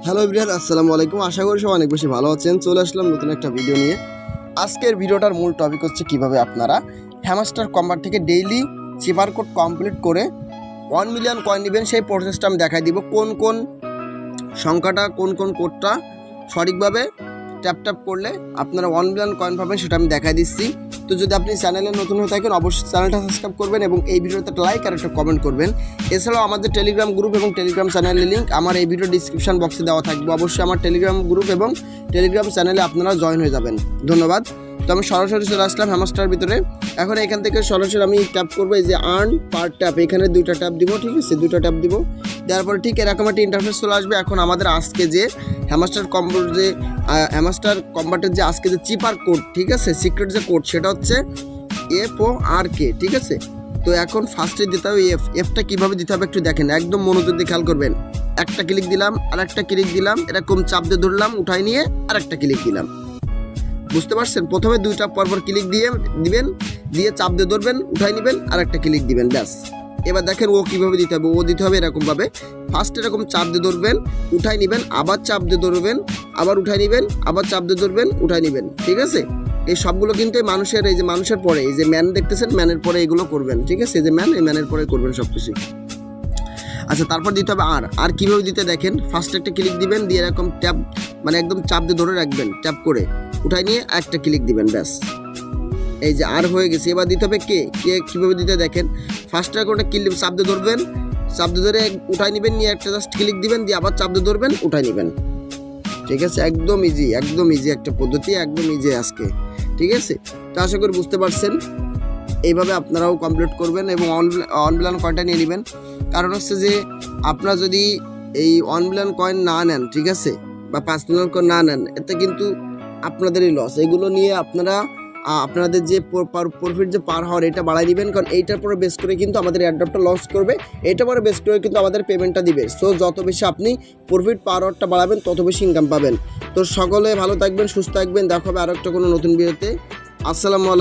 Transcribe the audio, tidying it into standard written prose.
Hello everyone, আসসালামু আলাইকুম। আশা করি সবাই অনেক বেশি ভালো আছেন। চলে আসলাম নতুন একটা ভিডিও নিয়ে। আজকের ভিডিওটার মূল টপিক হচ্ছে কিভাবে আপনারা হ্যামস্টার কম্বার থেকে ডেইলি চিপার কোড কমপ্লিট করে 1 মিলিয়ন কয়েন নেবেন। সেই প্রসেসটা আমি দেখাই দিব, কোন কোন সংখ্যাটা, কোন কোন কোডটা সঠিকভাবে ট্যাপ করলে আপনারা 1 মিলিয়ন কয়েন পাবেন, সেটা আমি দেখাই দিচ্ছি। তো যদি আপনি চ্যানেলে নতুন হয়ে থাকেন অবশ্যই চ্যানেলটা সাবস্ক্রাইব করবেন এবং এই ভিডিওতে একটা লাইক আর একটা কমেন্ট করবেন। এছাড়াও আমাদের টেলিগ্রাম গ্রুপ এবং টেলিগ্রাম চ্যানেলের লিঙ্ক আমার এই ভিডিও ডিসক্রিপশন বক্সে দেওয়া থাকবে। অবশ্যই আমার টেলিগ্রাম গ্রুপ এবং টেলিগ্রাম চ্যানেলে আপনারা জয়েন হয়ে যাবেন। ধন্যবাদ। তো আমি সরাসরি চলে আসলাম হ্যামস্টার ভিতরে। এখন এখান থেকে সরাসরি আমি ট্যাপ করবো, এই যে আর্ন পার ট্যাপ, এখানে 2টা ট্যাপ দিব। ঠিক আছে, 2টা ট্যাপ দিব। দেওয়ার পরে ঠিক এরকম একটা ইন্টারফেস চলে আসবে। এখন আমাদের আজকে যে হ্যামস্টার কম্বাটের যে আজকে যে চিপার কোড, ঠিক আছে, সিক্রেট যে কোড, সেটা হচ্ছে FORK। ঠিক আছে, তো এখন ফার্স্টে দিতে হবে এফটা কীভাবে দিতে হবে একটু দেখেন, একদম মনোযোগ দিয়ে খেয়াল করবেন। একটা ক্লিক দিলাম, আর একটা ক্লিক দিলাম, এরকম চাপ দিয়ে ধরলাম, উঠাই নিয়ে আর একটা ক্লিক দিলাম। বুঝতে পারছেন? প্রথমে 2টা পরপর ক্লিক দিবেন, দিয়ে চাপ দিয়ে ধরবেন, উঠাই নেবেন, আর একটা ক্লিক দিবেন, ব্যাস। এবার দেখেন ও কীভাবে দিতে হবে। ও দিতে হবে এরকমভাবে, ফার্স্ট এরকম চাপ দিয়ে ধরবেন, উঠাই নেবেন, আবার চাপ দিয়ে ধরবেন, আবার উঠাই নেবেন, আবার চাপ দিয়ে ধরবেন, উঠাই নেবেন। ঠিক আছে, এই সবগুলো কিন্তু এই যে মানুষের পরে, এই যে ম্যান দেখতেছেন, ম্যানের পরে এগুলো করবেন। ঠিক আছে, এই যে এই ম্যানের পরে করবেন সব কিছু। আচ্ছা, তারপর দিতে হবে আর কীভাবে দিতে দেখেন। ফার্স্ট একটা ক্লিক দিবেন, দিয়ে এরকম ট্যাপ, মানে একদম চাপ দিয়ে ধরে রাখবেন, ট্যাপ করে উঠাই নিয়ে একটা ক্লিক দিবেন, ব্যাস। এই যে আর হয়ে গেছে। এবার দিতে হবে কীভাবে দিতে দেখেন। ফার্স্ট একটা ক্লিক চাপ দিয়ে ধরবেন, চাপ দিয়ে ধরে উঠাই নেবেন, নিয়ে একটা জাস্ট ক্লিক দিবেন, দিয়ে আবার চাপ দিয়ে ধরবেন, উঠাই নেবেন। ঠিক আছে, একদম ইজি একটা পদ্ধতি, একদম ইজি আজকে। ঠিক আছে, তো আশা করি বুঝতে পারছেন। এইভাবে আপনারাও কমপ্লিট করবেন এবং 1 মিলিয়ন কয়েনটা নিয়ে নেবেন। কারণ হচ্ছে যে আপনারা যদি এই 1 মিলিয়ন কয়েন না নেন, ঠিক আছে, বা 5 মিলিয়ন কয়েন না নেন, এতে কিন্তু আপনাদেরই লস। এগুলো নিয়ে আপনারা আপনাদের যে প্রফিট যে পার হওয়ার, এটা বাড়াই নেবেন। কারণ এইটার পরে বেস করে কিন্তু আমাদের অ্যাড্রপটা লস করবে, এইটার পরে বেস করে কিন্তু আমাদের পেমেন্টটা দিবে। সো যত বেশি আপনি প্রফিট পার হওয়ারটা বাড়াবেন, তত বেশি ইনকাম পাবেন। তো সকলে ভালো থাকবেন, সুস্থ থাকবেন। দেখা হবে আরও একটা কোনো নতুন ভিডিওতে। আসসালামু আলাইকুম।